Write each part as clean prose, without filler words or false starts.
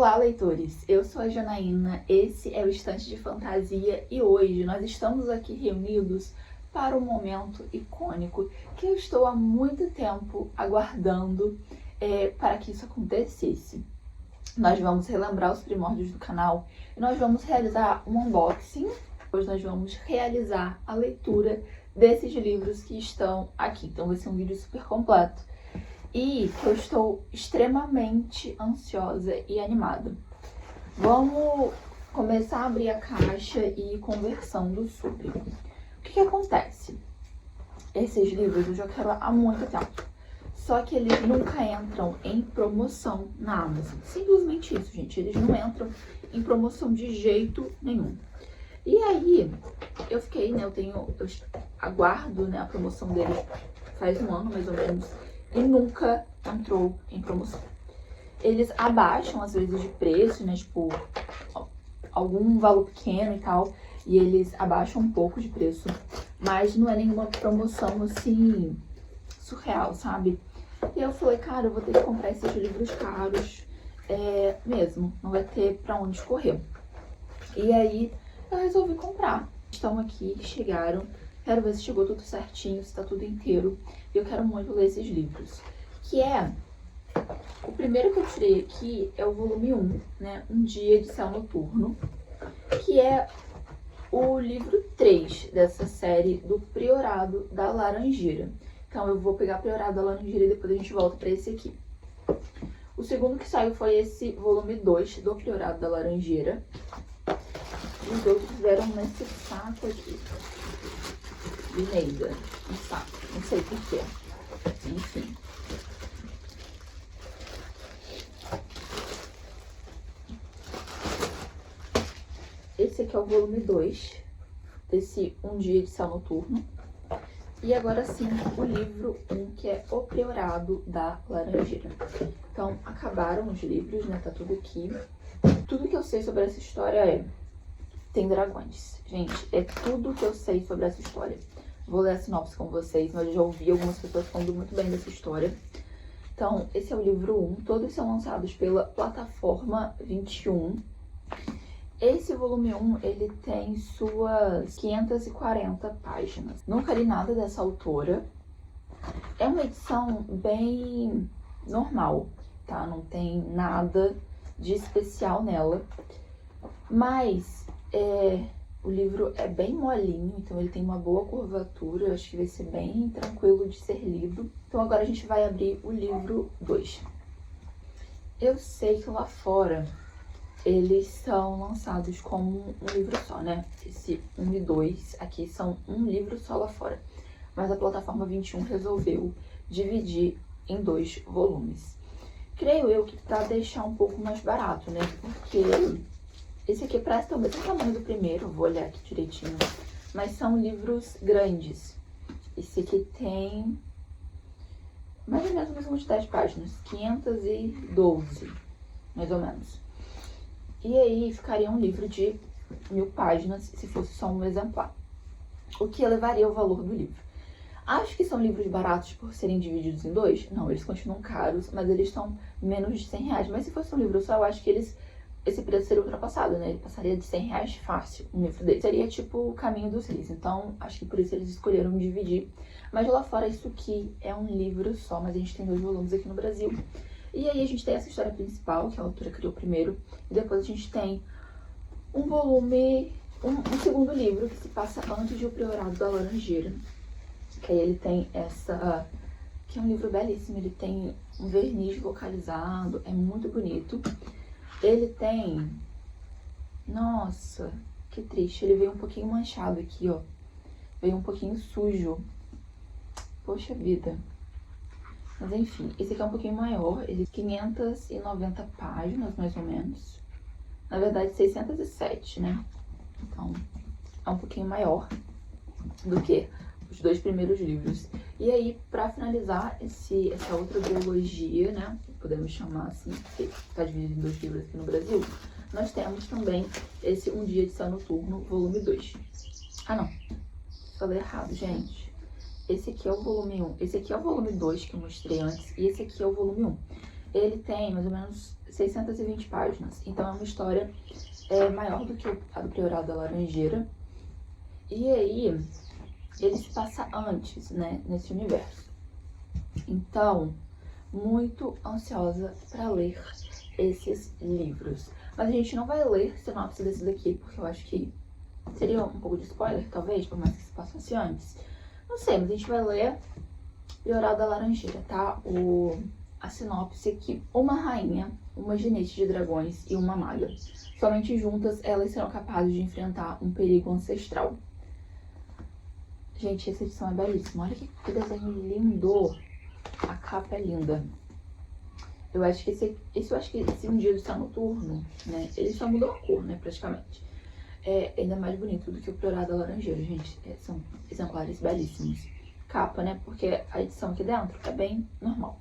Olá, leitores! Eu sou a Janaína, esse é o Estante de Fantasia e hoje nós estamos aqui reunidos para um momento icônico que eu estou há muito tempo aguardando para que isso acontecesse. Nós vamos relembrar os primórdios do canal e nós vamos realizar um unboxing. Hoje nós vamos realizar a leitura desses livros que estão aqui. Então vai ser um vídeo super completo e que eu estou extremamente ansiosa e animada. Vamos começar a abrir a caixa e ir conversando sobre. O que acontece? Esses livros eu já quero há muito tempo, só que eles nunca entram em promoção na Amazon. Simplesmente isso, gente. Eles não entram em promoção de jeito nenhum. E aí, eu fiquei, né, eu aguardo, né, a promoção deles faz um ano, mais ou menos, e nunca entrou em promoção. Eles abaixam, às vezes, de preço, né, tipo, algum valor pequeno e tal, e eles abaixam um pouco de preço, mas não é nenhuma promoção, assim, surreal, sabe? E eu falei, cara, eu vou ter que comprar esses livros caros mesmo, não vai ter pra onde escorrer. E aí, eu resolvi comprar. Estão aqui, chegaram. Quero ver se chegou tudo certinho, se tá tudo inteiro. E eu quero muito ler esses livros. O primeiro que eu tirei aqui é o volume 1, né? Um Dia de Céu Noturno. Que é o livro 3 dessa série do Priorado da Laranjeira. Então eu vou pegar Priorado da Laranjeira e depois a gente volta pra esse aqui. O segundo que saiu foi esse volume 2 do Priorado da Laranjeira. Os outros vieram nesse saco aqui. De Neida. Um saco. Não sei porquê. Enfim. Esse aqui é o volume 2. Desse Um Dia de Céu Noturno. E agora sim, o livro 1, que é O Priorado da Laranjeira. Então, acabaram os livros, né? Tá tudo aqui. Tudo que eu sei sobre essa história tem dragões. Gente, é tudo que eu sei sobre essa história. Vou ler a sinopse com vocês, mas eu já ouvi algumas pessoas falando muito bem dessa história. Então, esse é o livro 1. Todos são lançados pela Plataforma 21. Esse volume 1, ele tem suas 540 páginas. Nunca li nada dessa autora. É uma edição bem normal, tá? Não tem nada de especial nela. Mas o livro é bem molinho, então ele tem uma boa curvatura. Eu acho que vai ser bem tranquilo de ser lido. Então agora a gente vai abrir o livro 2. Eu sei que lá fora eles são lançados como um livro só, né? Esse 1 e 2 aqui são um livro só lá fora. Mas a Plataforma 21 resolveu dividir em 2 volumes. Creio eu que pra deixar um pouco mais barato, né? Porque esse aqui parece ter o mesmo tamanho do primeiro, vou olhar aqui direitinho. Mas são livros grandes. Esse aqui tem mais ou menos a mesma quantidade de páginas, 512, mais ou menos. E aí ficaria um livro de 1000 páginas se fosse só um exemplar. O que elevaria o valor do livro. Acho que são livros baratos por serem divididos em 2? Não, eles continuam caros, mas eles estão menos de R$100. Mas se fosse um livro só, eu acho que esse preço seria ultrapassado, né? Ele passaria de R$100 fácil, um livro dele. Seria tipo o Caminho dos Reis. Então, acho que por isso eles escolheram dividir. Mas lá fora, isso aqui é um livro só, mas a gente tem 2 volumes aqui no Brasil. E aí a gente tem essa história principal, que a autora criou primeiro. E depois a gente tem um volume, um segundo livro que se passa antes de O Priorado da Laranjeira. Que aí ele tem essa... que é um livro belíssimo, ele tem um verniz localizado, é muito bonito. Ele tem... Nossa, que triste, ele veio um pouquinho manchado aqui, ó. Veio um pouquinho sujo. Poxa vida. Mas enfim, esse aqui é um pouquinho maior, ele tem 590 páginas, mais ou menos. Na verdade, 607, né? Então, é um pouquinho maior do que os 2 primeiros livros. E aí, pra finalizar essa outra biologia, né? Podemos chamar assim, porque tá dividido em 2 livros aqui no Brasil. Nós temos também esse Um Dia de Céu Noturno, volume 2. Ah, não. Falei errado, gente. Esse aqui é o volume 1. Esse aqui é o volume 2 que eu mostrei antes. E esse aqui é o volume 1. Ele tem mais ou menos 620 páginas. Então é uma história maior do que a do Priorado da Laranjeira. E aí, ele se passa antes, né, nesse universo. Então, muito ansiosa para ler esses livros. Mas a gente não vai ler sinopse desse daqui, porque eu acho que seria um pouco de spoiler, talvez, por mais que se passasse antes. Não sei, mas a gente vai ler Priorado da Laranjeira, tá? A sinopse aqui. Uma rainha, uma ginete de dragões e uma maga. Somente juntas elas serão capazes de enfrentar um perigo ancestral. Gente, essa edição é belíssima. Olha que desenho lindo. A capa é linda. Eu acho que esse Um Dia do Céu Noturno, né? Ele só mudou a cor, né? Praticamente. É ainda mais bonito do que o Priorado da Laranjeira, gente. São exemplares belíssimos. Capa, né? Porque a edição aqui dentro é bem normal.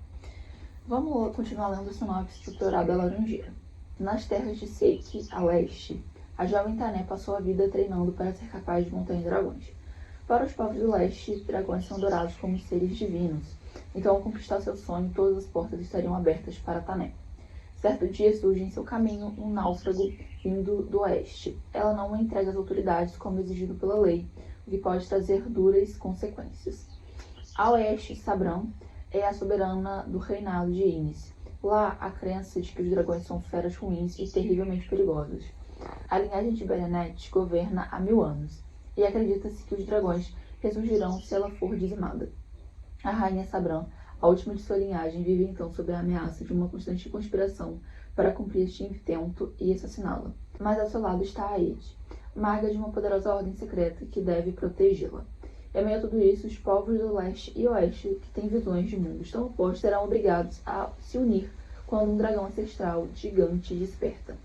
Vamos continuar lendo a sinopse de O Priorado da Laranjeira. Nas terras de Seiki, a leste, a jovem Tané passou a vida treinando para ser capaz de montar em dragões. Para os povos do leste, dragões são adorados como seres divinos. Então, ao conquistar seu sonho, todas as portas estariam abertas para Tané. Certo dia surge em seu caminho um náufrago vindo do oeste. Ela não o entrega às autoridades como exigido pela lei, o que pode trazer duras consequências. A oeste, Sabran é a soberana do reinado de Ines. Lá, a crença de que os dragões são feras ruins e terrivelmente perigosos. A linhagem de Belenet governa há 1000 anos, e acredita-se que os dragões ressurgirão se ela for dizimada. A rainha Sabran, a última de sua linhagem, vive então sob a ameaça de uma constante conspiração para cumprir este intento e assassiná-la. Mas ao seu lado está Aed, maga de uma poderosa ordem secreta que deve protegê-la. E, a meio a tudo isso, os povos do leste e oeste, que têm visões de mundos tão opostos, serão obrigados a se unir quando um dragão ancestral gigante desperta.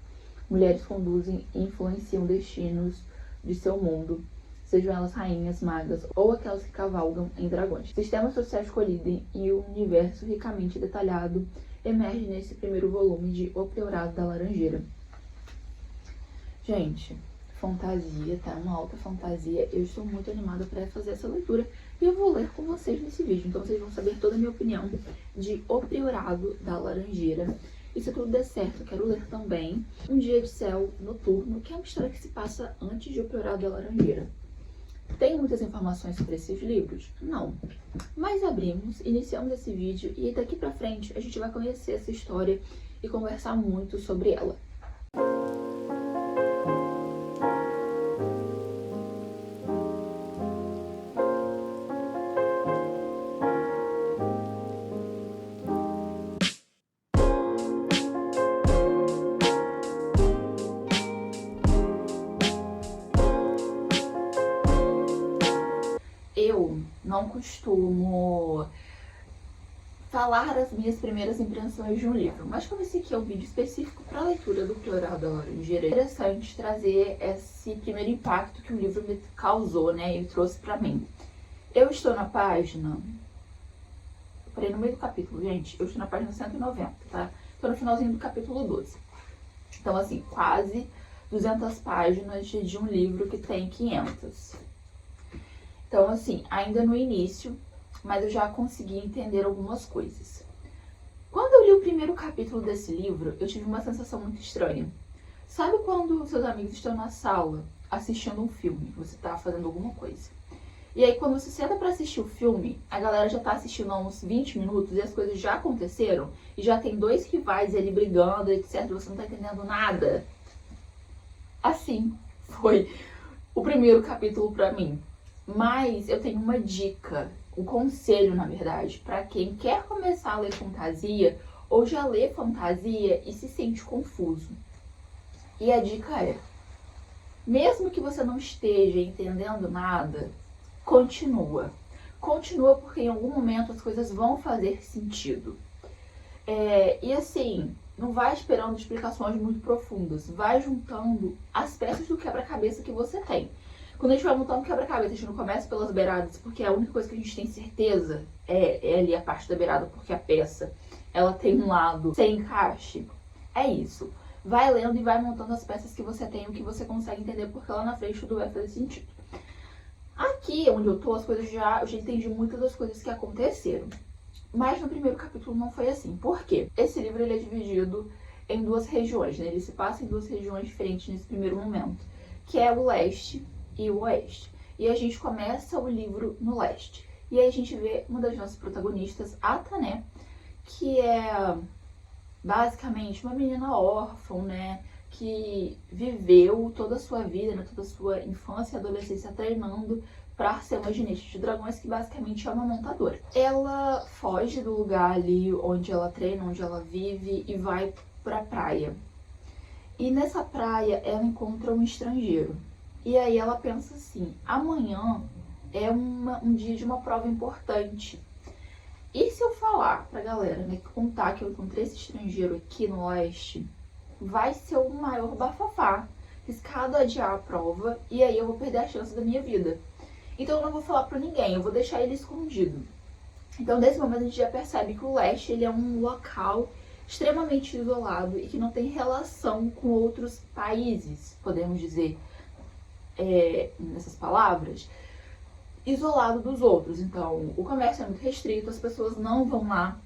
Mulheres conduzem e influenciam destinos de seu mundo, sejam elas rainhas, magas ou aquelas que cavalgam em dragões. Sistemas sociais colidem e um universo ricamente detalhado emerge nesse primeiro volume de O Priorado da Laranjeira. Gente, fantasia, tá? Uma alta fantasia. Eu estou muito animada para fazer essa leitura e eu vou ler com vocês nesse vídeo. Então vocês vão saber toda a minha opinião de O Priorado da Laranjeira. E se tudo der certo, eu quero ler também Um Dia de Céu Noturno, que é uma história que se passa antes de O Priorado da Laranjeira. Tem muitas informações sobre esses livros? Não. Mas abrimos, iniciamos esse vídeo e daqui pra frente a gente vai conhecer essa história e conversar muito sobre ela. Eu não costumo falar as minhas primeiras impressões de um livro, mas como esse aqui é um vídeo específico para a leitura do Priorado da Laranjeira, é interessante trazer esse primeiro impacto que o livro me causou, né, e trouxe para mim. Eu estou na página... Eu parei no meio do capítulo, gente. Eu estou na página 190, tá? Estou no finalzinho do capítulo 12. Então, assim, quase 200 páginas de um livro que tem 500. Então, assim, ainda no início, mas eu já consegui entender algumas coisas. Quando eu li o primeiro capítulo desse livro, eu tive uma sensação muito estranha. Sabe quando seus amigos estão na sala assistindo um filme, você tá fazendo alguma coisa? E aí, quando você senta pra assistir o filme, a galera já tá assistindo há uns 20 minutos e as coisas já aconteceram, e já tem dois rivais ali brigando, etc, você não tá entendendo nada. Assim foi o primeiro capítulo pra mim. Mas eu tenho uma dica, um conselho, na verdade, para quem quer começar a ler fantasia ou já lê fantasia e se sente confuso. E a dica é, mesmo que você não esteja entendendo nada, continua. Continua porque em algum momento as coisas vão fazer sentido. E assim, não vai esperando explicações muito profundas, vai juntando as peças do quebra-cabeça que você tem. Quando a gente vai montando quebra-cabeça, a gente não começa pelas beiradas, porque a única coisa que a gente tem certeza é ali a parte da beirada, porque a peça, ela tem um lado sem encaixe. É isso. Vai lendo e vai montando as peças que você tem, o que você consegue entender, porque lá na frente tudo vai fazer sentido. Aqui, onde eu tô, as coisas eu já entendi muitas das coisas que aconteceram. Mas no primeiro capítulo não foi assim. Por quê? Esse livro ele é dividido em duas regiões, né? Ele se passa em duas regiões diferentes nesse primeiro momento, que é o leste e o oeste. E a gente começa o livro no leste. E aí a gente vê uma das nossas protagonistas, Atané, que é basicamente uma menina órfã, né? Que viveu toda a sua vida, né, toda a sua infância e adolescência treinando para ser uma ginasta de dragões, que basicamente é uma montadora. Ela foge do lugar ali onde ela treina, onde ela vive, e vai pra praia. E nessa praia ela encontra um estrangeiro. E aí ela pensa assim, amanhã é um dia de uma prova importante. E se eu falar pra galera, né, contar que eu encontrei esse estrangeiro aqui no oeste, vai ser o maior bafafá, riscado adiar a prova, e aí eu vou perder a chance da minha vida. Então eu não vou falar pra ninguém, eu vou deixar ele escondido. Então nesse momento a gente já percebe que o leste ele é um local extremamente isolado e que não tem relação com outros países, podemos dizer nessas palavras, isolado dos outros. Então o comércio é muito restrito, as pessoas não vão lá.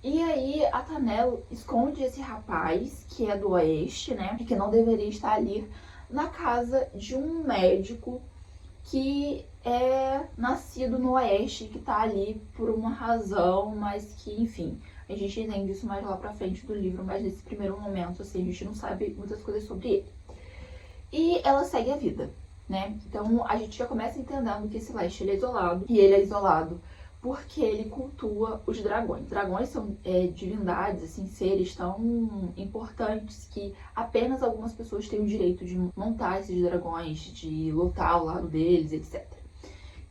E aí a Tanel esconde esse rapaz, que é do oeste, né, e que não deveria estar ali, na casa de um médico que é nascido no oeste, que tá ali por uma razão, mas que, enfim, a gente entende isso mais lá pra frente do livro, mas nesse primeiro momento, assim, a gente não sabe muitas coisas sobre ele. E ela segue a vida, né? Então a gente já começa entendendo que esse leste ele é isolado, e ele é isolado porque ele cultua os dragões. Dragões são divindades, assim, seres tão importantes que apenas algumas pessoas têm o direito de montar esses dragões, de lutar ao lado deles, etc.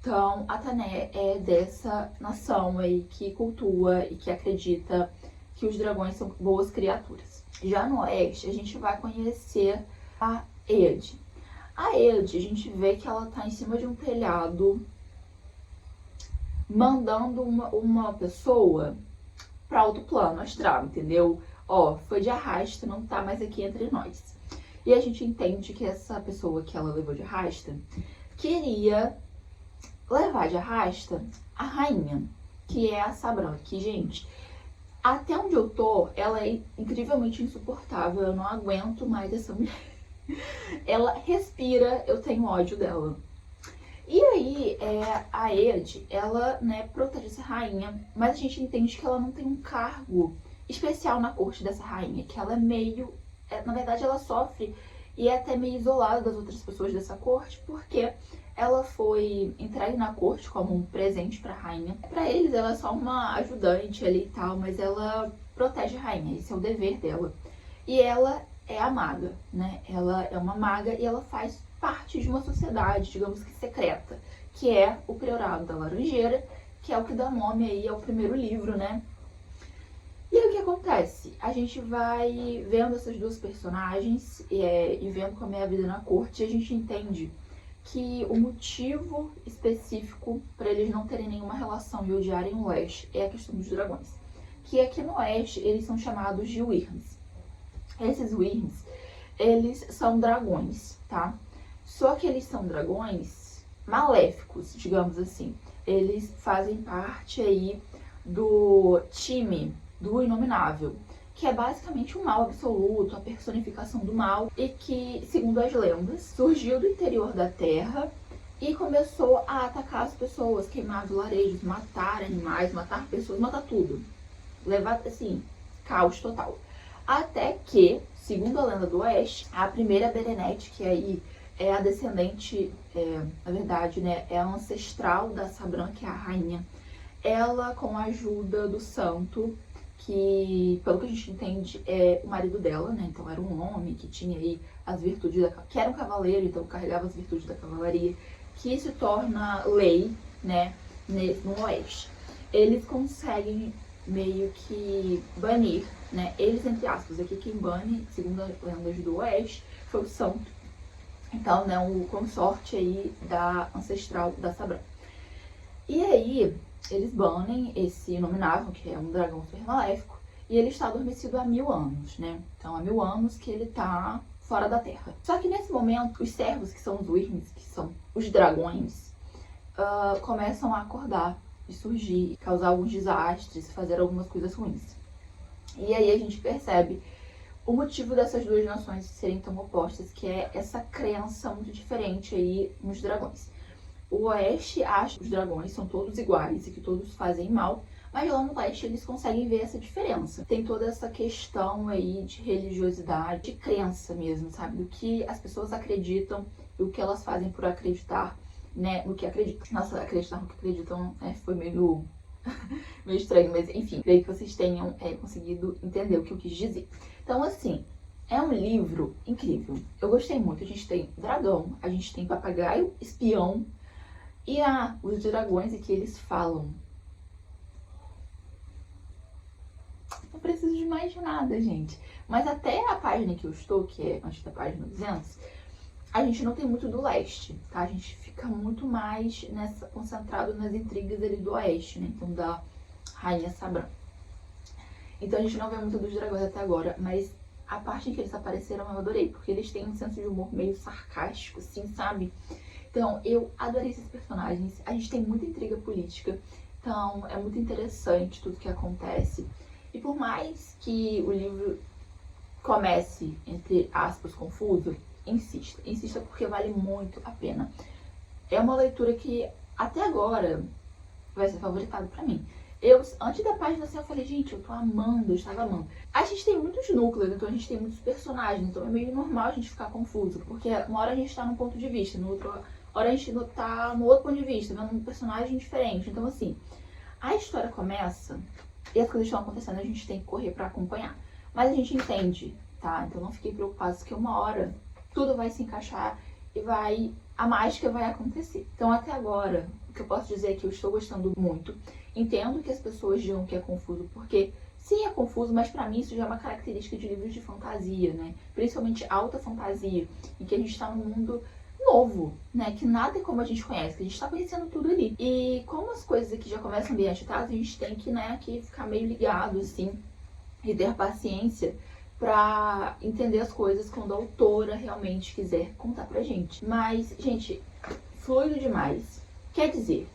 Então, a Tané é dessa nação aí que cultua e que acredita que os dragões são boas criaturas. Já no oeste, a gente vai conhecer a Ead. A Ead, a gente vê que ela tá em cima de um telhado, mandando uma pessoa para outro plano astral, entendeu? Ó, foi de arrasta, não tá mais aqui entre nós. E a gente entende que essa pessoa que ela levou de arrasta queria levar de arrasta a rainha, que é a Sabran, que, gente, até onde eu tô, ela é incrivelmente insuportável, eu não aguento mais essa mulher. Ela respira, eu tenho ódio dela. E aí, a Ead, ela, né, protege essa rainha, mas a gente entende que ela não tem um cargo especial na corte dessa rainha, que ela é meio, na verdade ela sofre e é até meio isolada das outras pessoas dessa corte, porque ela foi entregue na corte como um presente pra rainha. Pra eles ela é só uma ajudante ali e tal, mas ela protege a rainha, esse é o dever dela. E ela é a maga, né, ela é uma maga e ela faz parte de uma sociedade, digamos que secreta, que é o Priorado da Laranjeira, que é o que dá nome aí ao primeiro livro, né? E aí o que acontece? A gente vai vendo essas duas personagens e vendo como é a vida na corte, e a gente entende que o motivo específico para eles não terem nenhuma relação e odiarem o Oeste é a questão dos dragões. Que aqui no Oeste eles são chamados de Wyrms. Esses Wyrms, eles são dragões, tá? Só que eles são dragões maléficos, digamos assim. Eles fazem parte aí do time do Inominável, que é basicamente o mal absoluto, a personificação do mal, e que, segundo as lendas, surgiu do interior da Terra e começou a atacar as pessoas, queimar vilarejos, matar animais, matar pessoas, matar tudo. Levar, assim, caos total. Até que, segundo a lenda do Oeste, a primeira Berenete, que aí é a descendente, na verdade, né, é a ancestral da Sabran, que é a rainha. Ela, com a ajuda do santo, que, pelo que a gente entende, é o marido dela, né, então era um homem que tinha aí as virtudes, que era um cavaleiro, então carregava as virtudes da cavalaria, que se torna lei, né, no Oeste. Eles conseguem meio que banir, né, eles entre aspas, aqui quem bane, segundo as lendas do Oeste, foi o santo. Então, né, o consorte aí da ancestral da Sabran. E aí, eles banem esse Inominável, que é um dragão super maléfico, e ele está adormecido há 1000 anos, né? Então, há 1000 anos que ele tá fora da Terra. Só que nesse momento, os servos, que são os Wyrms, que são os dragões, começam a acordar e surgir, causar alguns desastres, fazer algumas coisas ruins. E aí a gente percebe o motivo dessas duas nações serem tão opostas, que é essa crença muito diferente aí nos dragões. O Oeste acha que os dragões são todos iguais e que todos fazem mal, mas lá no Leste eles conseguem ver essa diferença. Tem toda essa questão aí de religiosidade, de crença mesmo, sabe? Do que as pessoas acreditam e o que elas fazem por acreditar, né, no que acreditam. Nossa, acreditar no que acreditam foi meio estranho, mas enfim, creio que vocês tenham conseguido entender o que eu quis dizer. Então, assim, é um livro incrível. Eu gostei muito. A gente tem dragão, a gente tem papagaio, espião e os dragões e que eles falam. Não preciso de mais nada, gente. Mas até a página que eu estou, que é antes da página 200, a gente não tem muito do leste, tá? A gente fica muito mais concentrado nas intrigas ali do oeste, né? Então, da Rainha Sabran. Então, a gente não vê muito dos dragões até agora, mas a parte em que eles apareceram eu adorei, porque eles têm um senso de humor meio sarcástico, assim, sabe? Então, eu adorei esses personagens. A gente tem muita intriga política, então é muito interessante tudo que acontece. E por mais que o livro comece, entre aspas, confuso, insista porque vale muito a pena. É uma leitura que até agora vai ser favoritada pra mim. Eu, antes da página assim, eu falei, gente, eu tô amando, eu estava amando. A gente tem muitos núcleos, então a gente tem muitos personagens, então é meio normal a gente ficar confuso, porque uma hora a gente tá num ponto de vista, no outro hora a gente tá no outro ponto de vista, vendo um personagem diferente. Então, assim, a história começa e as coisas estão acontecendo, a gente tem que correr pra acompanhar. Mas a gente entende, tá? Então não fiquem preocupados que uma hora tudo vai se encaixar e a mágica vai acontecer. Então, até agora, o que eu posso dizer é que eu estou gostando muito. Entendo que as pessoas digam que é confuso, porque sim, é confuso, mas pra mim isso já é uma característica de livros de fantasia, né? Principalmente alta fantasia, em que a gente tá num mundo novo, né? Que nada é como a gente conhece, que a gente tá conhecendo tudo ali. E como as coisas aqui já começam bem agitadas, a gente tem que, né, aqui ficar meio ligado, assim, e ter paciência pra entender as coisas quando a autora realmente quiser contar pra gente. Mas, gente, fluido demais. Quer dizer,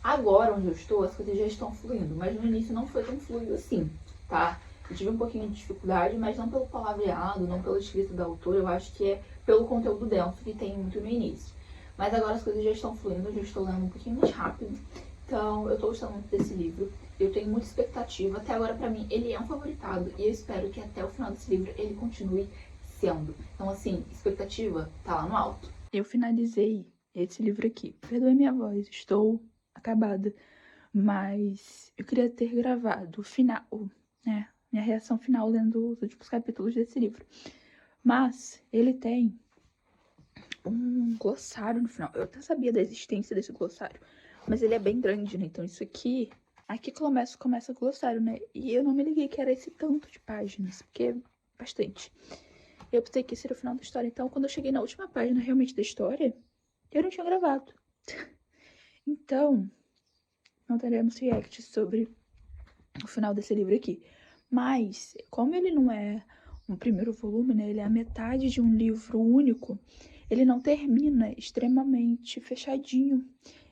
agora onde eu estou, as coisas já estão fluindo, mas no início não foi tão fluido assim, tá? Eu tive um pouquinho de dificuldade, mas não pelo palavreado, não pela escrita da autora, eu acho que é pelo conteúdo denso que tem muito no início. Mas agora as coisas já estão fluindo, eu já estou lendo um pouquinho mais rápido, então eu tô gostando muito desse livro. Eu tenho muita expectativa, até agora pra mim ele é um favoritado e eu espero que até o final desse livro ele continue sendo. Então, assim, expectativa tá lá no alto. Eu finalizei esse livro aqui. Perdoe minha voz, estou acabada, mas eu queria ter gravado o final, né? Minha reação final lendo os últimos capítulos desse livro. Mas ele tem um glossário no final. Eu até sabia da existência desse glossário, mas ele é bem grande, né? Então isso aqui começa o glossário, né? E eu não me liguei que era esse tanto de páginas, porque é bastante. Eu pensei que esse era o final da história. Então, quando eu cheguei na última página realmente da história, eu não tinha gravado. Então, não teremos react sobre o final desse livro aqui. Mas, como ele não é um primeiro volume, né? Ele é a metade de um livro único. Ele não termina extremamente fechadinho.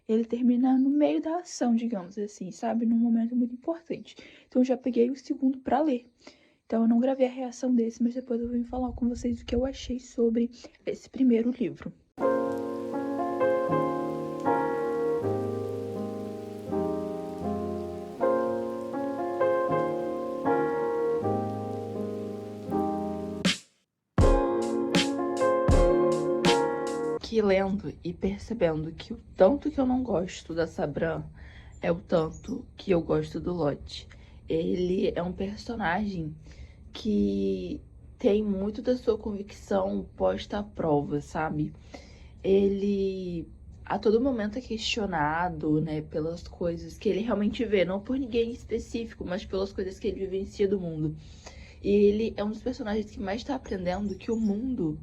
Ele termina no meio da ação, digamos assim, sabe? Num momento muito importante. Então, eu já peguei o segundo pra ler. Então, eu não gravei a reação desse, mas depois eu vou falar com vocês o que eu achei sobre esse primeiro livro. Que lendo e percebendo que o tanto que eu não gosto da Sabran é o tanto que eu gosto do Lote. Ele é um personagem que tem muito da sua convicção posta à prova, sabe? Ele a todo momento é questionado, né, pelas coisas que ele realmente vê, não por ninguém específico, mas pelas coisas que ele vivencia do mundo. E ele é um dos personagens que mais tá aprendendo que o mundo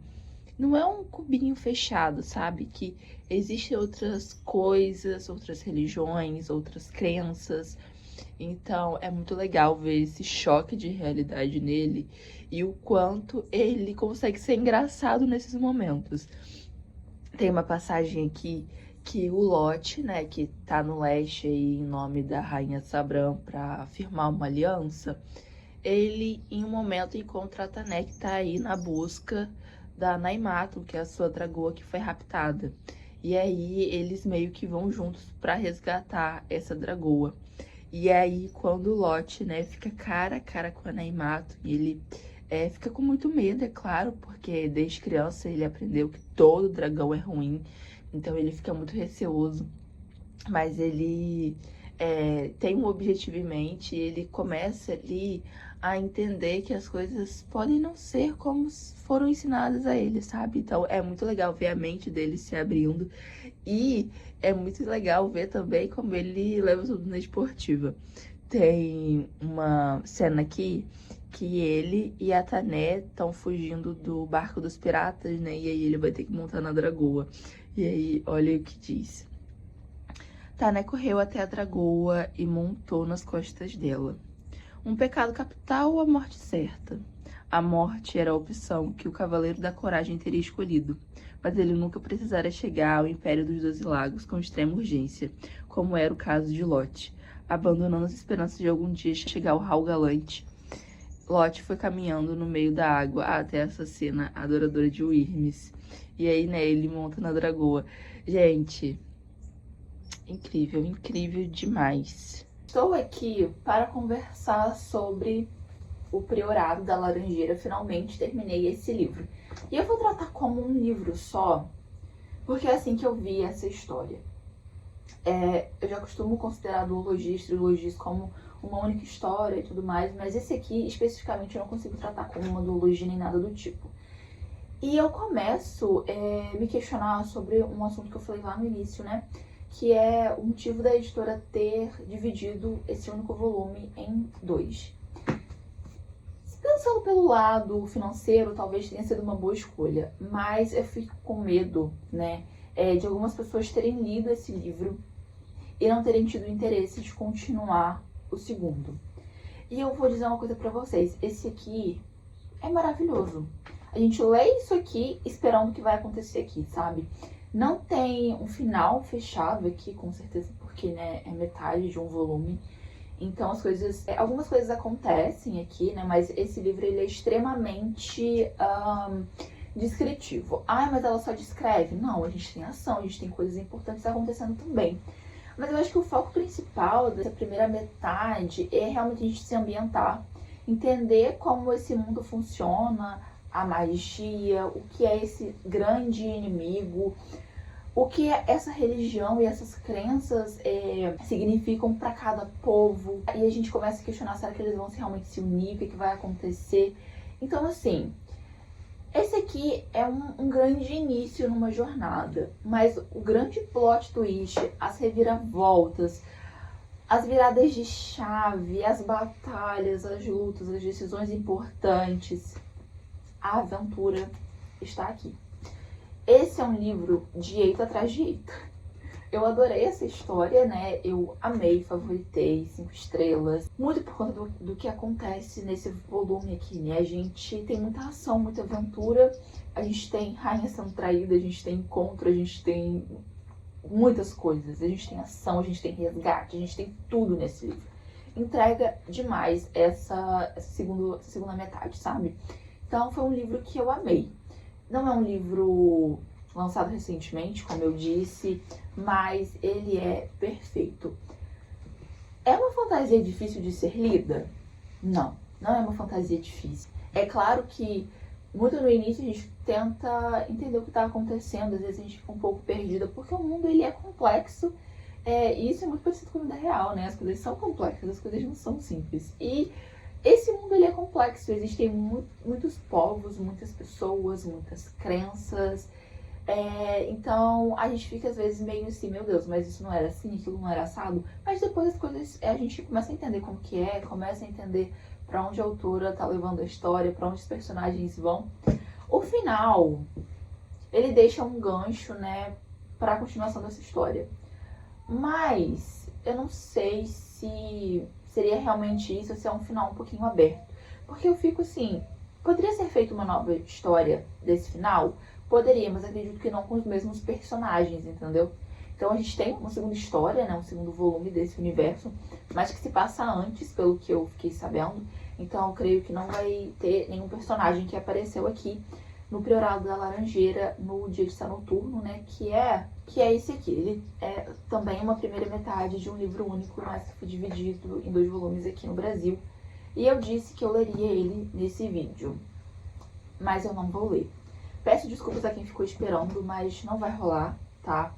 não é um cubinho fechado, sabe? Que existem outras coisas, outras religiões, outras crenças. Então é muito legal ver esse choque de realidade nele e o quanto ele consegue ser engraçado nesses momentos. Tem uma passagem aqui que o Lote, né, que tá no leste aí em nome da Rainha Sabran pra firmar uma aliança, ele em um momento encontra a Tané, que tá aí na busca da Naimato, que é a sua dragoa que foi raptada. E aí eles meio que vão juntos pra resgatar essa dragoa. E aí quando o Lote, né, fica cara a cara com a Naimato, e ele fica com muito medo, é claro, porque desde criança ele aprendeu que todo dragão é ruim, então ele fica muito receoso. Mas ele tem um objetivo em mente e ele começa ali a entender que as coisas podem não ser como foram ensinadas a ele, sabe? Então é muito legal ver a mente dele se abrindo e é muito legal ver também como ele leva tudo na esportiva. Tem uma cena aqui que ele e a Tané estão fugindo do barco dos piratas, né? E aí ele vai ter que montar na dragoa. E aí, olha o que diz. Tané correu até a dragoa e montou nas costas dela. Um pecado capital ou a morte certa? A morte era a opção que o Cavaleiro da Coragem teria escolhido, mas ele nunca precisara chegar ao Império dos 12 Lagos com extrema urgência, como era o caso de Lot. Abandonando as esperanças de algum dia chegar ao Hal Galante, Lot foi caminhando no meio da água até essa cena adoradora de Wyrms. E aí, né, ele monta na dragoa. Gente, incrível, incrível demais. Estou aqui para conversar sobre o Priorado da Laranjeira. Finalmente terminei esse livro. E eu vou tratar como um livro só, porque é assim que eu vi essa história. Eu já costumo considerar duologias, trilogias como uma única história e tudo mais, mas esse aqui, especificamente, eu não consigo tratar como uma duologia nem nada do tipo. E eu começo me questionar sobre um assunto que eu falei lá no início, né? Que é o motivo da editora ter dividido esse único volume em 2. Pensando pelo lado financeiro, talvez tenha sido uma boa escolha, mas eu fico com medo, né, de algumas pessoas terem lido esse livro e não terem tido interesse de continuar o segundo. E eu vou dizer uma coisa pra vocês, esse aqui é maravilhoso. A gente lê isso aqui esperando o que vai acontecer aqui, sabe? Não tem um final fechado aqui, com certeza, porque, né, é metade de um volume. Então as coisas, algumas coisas acontecem aqui, né, mas esse livro ele é extremamente descritivo. Ah, mas ela só descreve? Não, a gente tem ação, a gente tem coisas importantes acontecendo também. Mas eu acho que o foco principal dessa primeira metade é realmente a gente se ambientar, entender como esse mundo funciona, a magia, o que é esse grande inimigo, o que essa religião e essas crenças significam para cada povo. E a gente começa a questionar, será que eles vão realmente se unir, o que vai acontecer? Então, assim, esse aqui é um grande início numa jornada, mas o grande plot twist, as reviravoltas, as viradas de chave, as batalhas, as lutas, as decisões importantes, a aventura está aqui. Esse é um livro de eito atrás de eito. Eu adorei essa história, né? Eu amei, favoritei, 5 estrelas. Muito por conta do que acontece nesse volume aqui, né? A gente tem muita ação, muita aventura. A gente tem rainha sendo traída, a gente tem encontro, a gente tem muitas coisas. A gente tem ação, a gente tem resgate, a gente tem tudo nesse livro. Entrega demais essa segunda metade, sabe? Então foi um livro que eu amei. Não é um livro lançado recentemente, como eu disse, mas ele é perfeito. É uma fantasia difícil de ser lida? Não, não é uma fantasia difícil. É claro que muito no início a gente tenta entender o que está acontecendo, às vezes a gente fica um pouco perdida, porque o mundo ele é complexo, e isso é muito parecido com a vida real, né? As coisas são complexas, as coisas não são simples. E esse mundo ele é complexo, existem muitos povos, muitas pessoas, muitas crenças. Então a gente fica às vezes meio assim, meu Deus, mas isso não era assim, aquilo não era assado. Mas depois as coisas, a gente começa a entender como que é, começa a entender pra onde a autora tá levando a história, pra onde os personagens vão. O final, ele deixa um gancho, né, pra continuação dessa história. Mas eu não sei se seria realmente isso, se é um final um pouquinho aberto. Porque eu fico assim, poderia ser feita uma nova história desse final? Poderia, mas acredito que não com os mesmos personagens, entendeu? Então a gente tem uma segunda história, né, um segundo volume desse universo, mas que se passa antes, pelo que eu fiquei sabendo. Então eu creio que não vai ter nenhum personagem que apareceu aqui no Priorado da Laranjeira no Dia de Céu Noturno, né? Que é esse aqui. Ele é também uma primeira metade de um livro único, mas que foi dividido em 2 volumes aqui no Brasil. E eu disse que eu leria ele nesse vídeo, mas eu não vou ler. Peço desculpas a quem ficou esperando, mas não vai rolar, tá?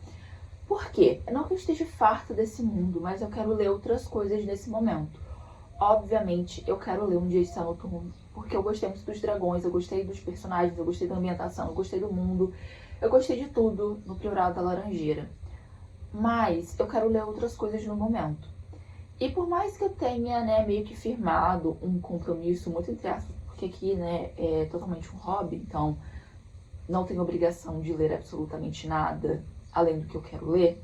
Por quê? Não que eu esteja farta desse mundo, mas eu quero ler outras coisas nesse momento. Obviamente, eu quero ler Um Dia de Céu Noturno, porque eu gostei muito dos dragões, eu gostei dos personagens, eu gostei da ambientação, eu gostei do mundo, eu gostei de tudo no Priorado da Laranjeira. Mas eu quero ler outras coisas no momento. E por mais que eu tenha, né, meio que firmado um compromisso, muito entre aspas, porque aqui, né, é totalmente um hobby, então não tenho obrigação de ler absolutamente nada além do que eu quero ler.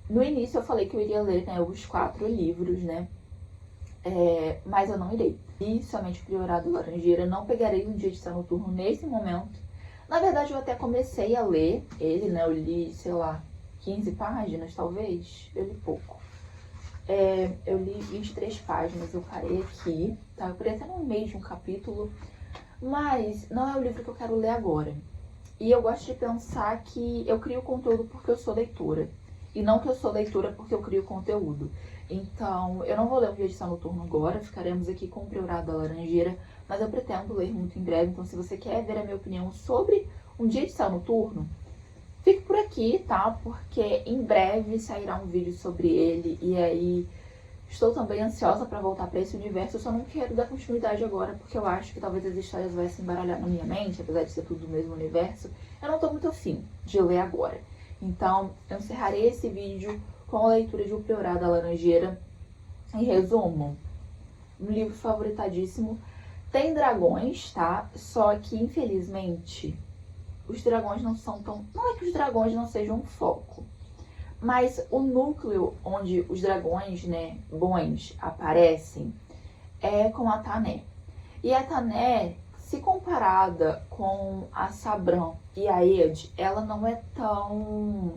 No início eu falei que eu iria ler, né, os 4 livros, né, mas eu não irei. E somente o Priorado da Laranjeira, não pegarei Um Dia de Céu Noturno nesse momento. Na verdade, eu até comecei a ler ele, né, eu li, sei lá, 15 páginas, talvez, eu li pouco. Eu li 23 páginas, eu parei aqui, tá? Eu parei até no meio de um capítulo, mas não é o livro que eu quero ler agora. E eu gosto de pensar que eu crio conteúdo porque eu sou leitora, e não que eu sou leitora porque eu crio conteúdo. Então, eu não vou ler Um Dia de Céu Noturno agora, ficaremos aqui com o Priorado da Laranjeira, mas eu pretendo ler muito em breve, então se você quer ver a minha opinião sobre Um Dia de Céu Noturno, fique por aqui, tá? Porque em breve sairá um vídeo sobre ele, e aí estou também ansiosa para voltar para esse universo. Eu só não quero dar continuidade agora, porque eu acho que talvez as histórias vão se embaralhar na minha mente, apesar de ser tudo do mesmo universo. Eu não tô muito afim de ler agora. Então, eu encerrarei esse vídeo com a leitura de O Priorado da Laranjeira. Em resumo, um livro favoritadíssimo. Tem dragões, tá? Só que, infelizmente, os dragões não são tão... Não é que os dragões não sejam um foco, mas o núcleo onde os dragões, né, bons aparecem é com a Tané. E a Tané, se comparada com a Sabran e a Ed, ela não é tão...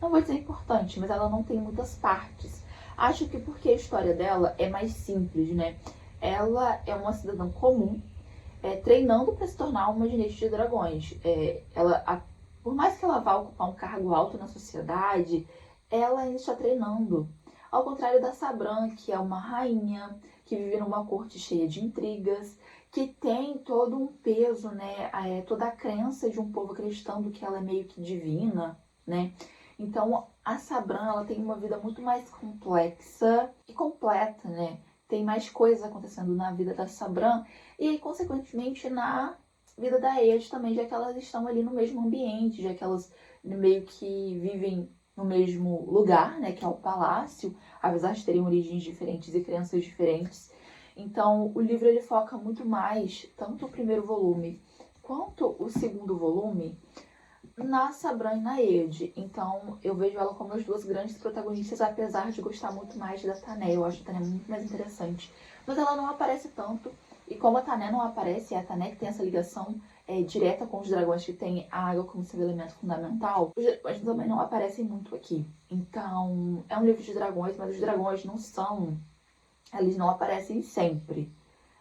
Não vou dizer importante, mas ela não tem muitas partes. Acho que porque a história dela é mais simples, né? Ela é uma cidadã comum, treinando para se tornar uma ginete de dragões. Por mais que ela vá ocupar um cargo alto na sociedade, ela ainda está treinando. Ao contrário da Sabran, que é uma rainha, que vive numa corte cheia de intrigas, que tem todo um peso, né? Toda a crença de um povo acreditando que ela é meio que divina, né? Então, a Sabran, ela tem uma vida muito mais complexa e completa, né? Tem mais coisas acontecendo na vida da Sabran e aí, consequentemente, na vida da Ed também, já que elas estão ali no mesmo ambiente, já que elas meio que vivem no mesmo lugar, né, que é o palácio, apesar de terem origens diferentes e crenças diferentes. Então, o livro ele foca muito mais, tanto o primeiro volume quanto o segundo volume, na Sabran e na Ed. Então, eu vejo ela como as 2 grandes protagonistas, apesar de gostar muito mais da Tané. Eu acho a Tané muito mais interessante. Mas ela não aparece tanto. E como a Tané não aparece, é a Tané que tem essa ligação direta com os dragões, que tem a água como seu elemento fundamental, os dragões também não aparecem muito aqui. Então, é um livro de dragões, mas os dragões não são... Eles não aparecem sempre.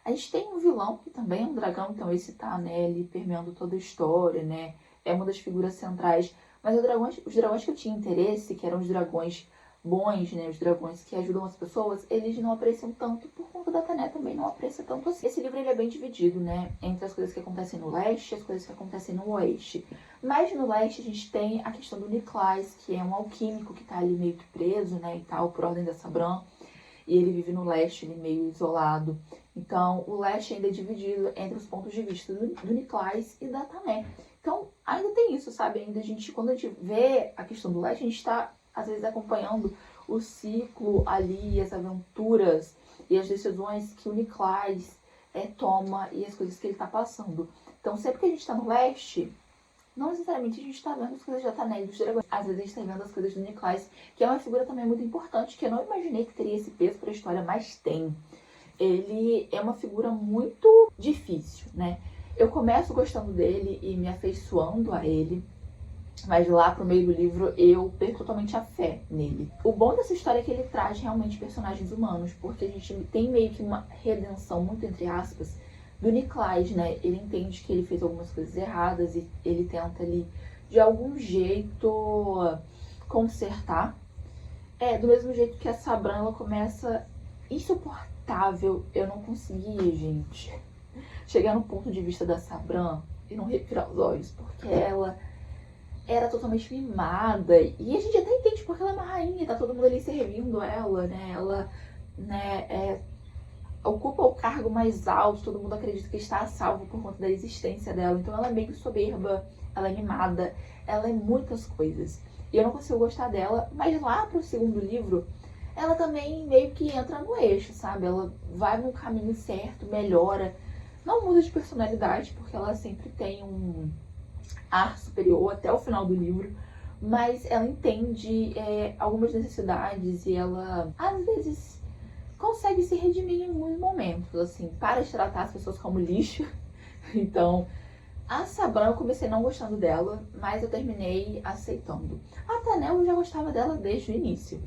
A gente tem um vilão, que também é um dragão, então esse tá, né, ele permeando toda a história, né? É uma das figuras centrais. Mas os dragões que eu tinha interesse, que eram os dragões bons, né, os dragões que ajudam as pessoas, eles não apareciam tanto por conta da Tané também não aparecia tanto assim. Esse livro ele é bem dividido, né, entre as coisas que acontecem no leste e as coisas que acontecem no oeste. Mas no leste a gente tem a questão do Niclais, que é um alquímico que tá ali meio que preso, né, e tal, por ordem da Sabran. E ele vive no leste, ele meio isolado. Então, o leste ainda é dividido entre os pontos de vista do Niclais e da Tané. Então, ainda tem isso, sabe? Ainda quando a gente vê a questão do leste, a gente está, às vezes, acompanhando o ciclo ali, as aventuras e as decisões que o Niclais toma e as coisas que ele está passando. Então, sempre que a gente está no leste, não necessariamente a gente está vendo as coisas da Tané e dos dragões. Às vezes a gente está vendo as coisas do Niclais, que é uma figura também muito importante, que eu não imaginei que teria esse peso para a história, mas tem. Ele é uma figura muito difícil, né? Eu começo gostando dele e me afeiçoando a ele. Mas lá pro meio do livro eu perco totalmente a fé nele. O bom dessa história é que ele traz realmente personagens humanos, porque a gente tem meio que uma redenção, muito entre aspas, do Niklais, né? Ele entende que ele fez algumas coisas erradas e ele tenta ali, de algum jeito, consertar. Do mesmo jeito que a Sabran, ela começa insuportável. Eu não conseguia, gente, chegar no ponto de vista da Sabran e não revirar os olhos, porque ela era totalmente mimada. E a gente até entende porque ela é uma rainha, tá todo mundo ali servindo ela, né? Ela, né, ocupa o cargo mais alto, todo mundo acredita que está a salvo por conta da existência dela. Então ela é meio soberba, ela é mimada, ela é muitas coisas. E eu não consigo gostar dela, mas lá pro segundo livro, ela também meio que entra no eixo, sabe? Ela vai no caminho certo, melhora. Não muda de personalidade, porque ela sempre tem um ar superior até o final do livro, mas ela entende algumas necessidades e ela, às vezes, consegue se redimir em alguns momentos, assim, para de tratar as pessoas como lixo. Então, a Sabran eu comecei não gostando dela, mas eu terminei aceitando. A Tanel eu já gostava dela desde o início.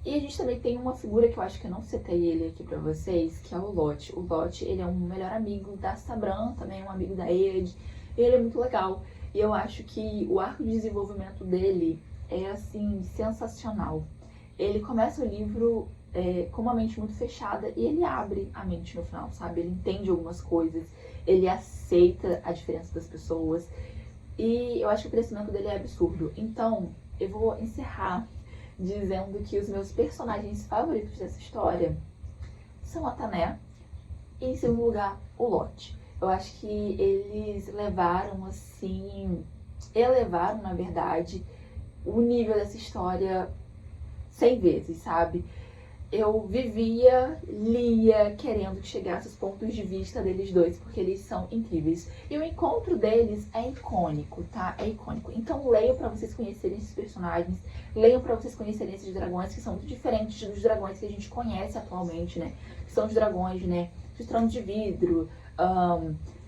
E a gente também tem uma figura que eu acho que eu não citei ele aqui pra vocês, que é o Lot. O Lot, ele é um melhor amigo da Sabran, também é um amigo da Ered. Ele é muito legal. E eu acho que o arco de desenvolvimento dele é, assim, sensacional. Ele começa o livro com uma mente muito fechada e ele abre a mente no final, sabe? Ele entende algumas coisas, ele aceita a diferença das pessoas. E eu acho que o crescimento dele é absurdo. Então, eu vou encerrar dizendo que os meus personagens favoritos dessa história são a Tané e, em segundo lugar, o Lot. Eu acho que eles levaram, assim, elevaram, na verdade, o nível dessa história 100 vezes, sabe? Eu vivia, lia, querendo que chegasse os pontos de vista deles dois, porque eles são incríveis. E o encontro deles é icônico, tá? É icônico. Então leiam pra vocês conhecerem esses personagens, leiam pra vocês conhecerem esses dragões, que são muito diferentes dos dragões que a gente conhece atualmente, né? Que são os dragões, né? De trono de vidro,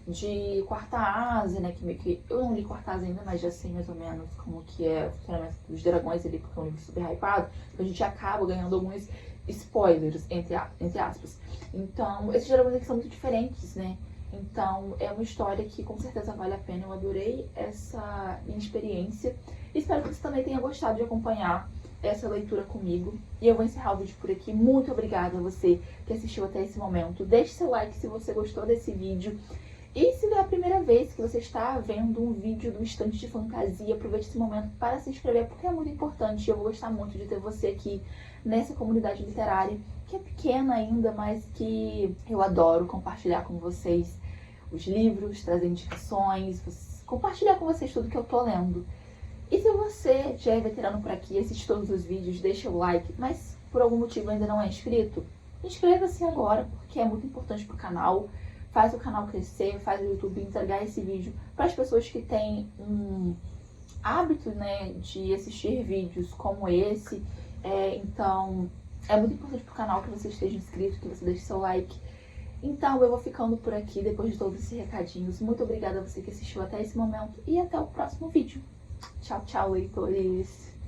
de quarta asa, né? Que meio que... Eu não li quarta asa ainda, mas já sei mais ou menos como que é o funcionamento dos dragões ali, porque é um livro super hypado. Então a gente acaba ganhando alguns spoilers, entre aspas. Então, esses dragões aqui são muito diferentes, né? Então, é uma história que com certeza vale a pena. Eu adorei essa minha experiência. Espero que você também tenha gostado de acompanhar essa leitura comigo. E eu vou encerrar o vídeo por aqui. Muito obrigada a você que assistiu até esse momento. Deixe seu like se você gostou desse vídeo. E se é a primeira vez que você está vendo um vídeo do Estante de Fantasia, aproveite esse momento para se inscrever, porque é muito importante. E eu vou gostar muito de ter você aqui nessa comunidade literária, que é pequena ainda, mas que eu adoro compartilhar com vocês os livros, trazer indicações, compartilhar com vocês tudo que eu tô lendo. E se você já é veterano por aqui, assiste todos os vídeos, deixa o like, mas por algum motivo ainda não é inscrito, inscreva-se agora, porque é muito importante pro canal. Faz o canal crescer, faz o YouTube entregar esse vídeo para as pessoas que têm um hábito, né, de assistir vídeos como esse. Então, é muito importante pro canal que você esteja inscrito, que você deixe seu like. Então, eu vou ficando por aqui depois de todos esses recadinhos. Muito obrigada a você que assistiu até esse momento e até o próximo vídeo. Tchau, tchau, leitores!